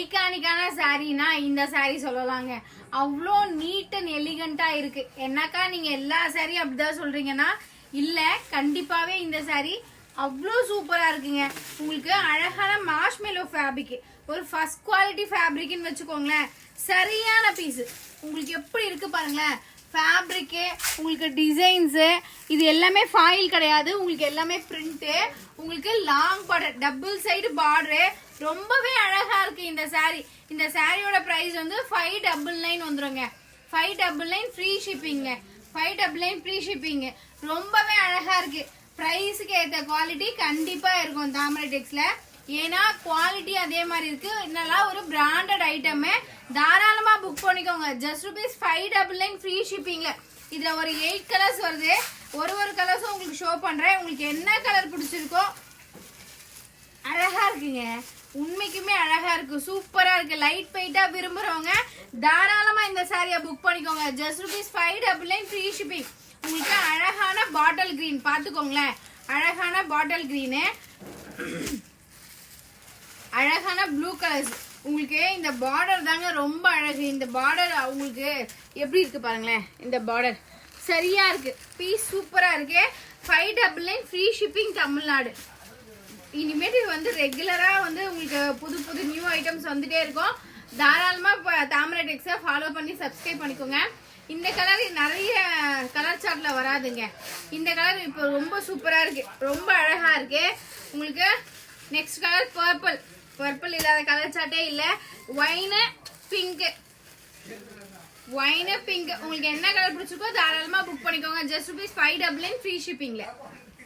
ஐகானிக்கான சாரீனா இந்த சாரீ சொல்லலாங்க. அவ்வளோ நீட் அண்ட் எலிகண்டா இருக்கு. என்னக்கா நீங்க எல்லா சாரியும் அப்படிதான் சொல்றீங்கன்னா இல்ல, கண்டிப்பாவே இந்த சாரீ அவ்வளோ சூப்பரா இருக்குங்க. உங்களுக்கு அழகான மார்ஷ்மெலோ ஃபேப்ரிக், ஒரு ஃபர்ஸ்ட் குவாலிட்டி ஃபேப்ரிக்னு வச்சுக்கோங்களேன். சரியான பீஸ். உங்களுக்கு எப்படி இருக்கு பாருங்களேன். ஃபேப்ரிக்கு, உங்களுக்கு டிசைன்ஸு, இது எல்லாமே ஃபாயில் கிடையாது. உங்களுக்கு எல்லாமே பிரிண்ட். உங்களுக்கு long border, double side border, ரொம்பவே அழகா இருக்கு இந்த சாரி. இந்த சாரியோட பிரைஸ் வந்து 599 வந்துருங்க. 599 ஃப்ரீ ஷிப்பிங்க. 599 free shipping. ரொம்பவே அழகா இருக்கு. பிரைஸுக்கு ஏற்ற குவாலிட்டி கண்டிப்பா இருக்கும் தாமரை டெக்ஸ்ல. ஏன்னா குவாலிட்டி அதே மாதிரி இருக்கு. இதெல்லாம் ஒரு பிராண்டட் ஐட்டம். தாராளமா புக் பண்ணிக்கோங்க. ஜஸ்ட் ருபீஸ் 599 ஃப்ரீ ஷிப்பிங்ல. இதுல ஒரு 8 கலர்ஸ் வருது. ஒரு கலர்ஸும் உங்களுக்கு ஷோ பண்றேன். உங்களுக்கு என்ன கலர் பிடிச்சிருக்கோ. அழகா இருக்குங்க, உண்மைக்குமே அழகா இருக்கு, சூப்பரா இருக்கு. லைட் வெயிட்டா விரும்புறவங்க தாராளமா இந்த சாரியை புக் பண்ணிக்கோங்க. Just rupees 599 free shipping. உங்களுக்கு அழகான பாட்டில் கிரீன் பாத்துக்கோங்களேன். அழகான பாட்டில் கிரீனு, அழகான ப்ளூ கலர்ஸ். உங்களுக்கு இந்த பார்டர் தாங்க ரொம்ப அழகு. இந்த பார்டர் உங்களுக்கு எப்படி இருக்கு பாருங்களேன். இந்த பார்டர் சரியா இருக்கு. பீஸ் சூப்பரா இருக்கு. 599 ஃப்ரீ ஷிப்பிங் தமிழ்நாடு. இனிமேட்டு வந்து ரெகுலரா வந்து உங்களுக்கு புது நியூ ஐட்டம்ஸ் வந்துட்டே இருக்கும். தாராளமா தாமரை டெக்ஸை ஃபாலோ பண்ணி சப்ஸ்கிரைப் பண்ணிக்கோங்க. இந்த கலர் நிறைய கலர் சார்ட்ல வராதுங்க. இந்த கலர் இப்போ ரொம்ப சூப்பரா இருக்கு, ரொம்ப அழகா இருக்கு. உங்களுக்கு நெக்ஸ்ட் கலர் பர்பிள். பர்பிள் இல்லாத கலர் சார்ட்டே இல்ல. Wine pink. Wine pink. உங்களுக்கு என்ன கலர் பிடிச்சிருக்கோ தாராளமா புக் பண்ணிக்கோங்க. Just rupees 599 free ஷிப்பிங்ல.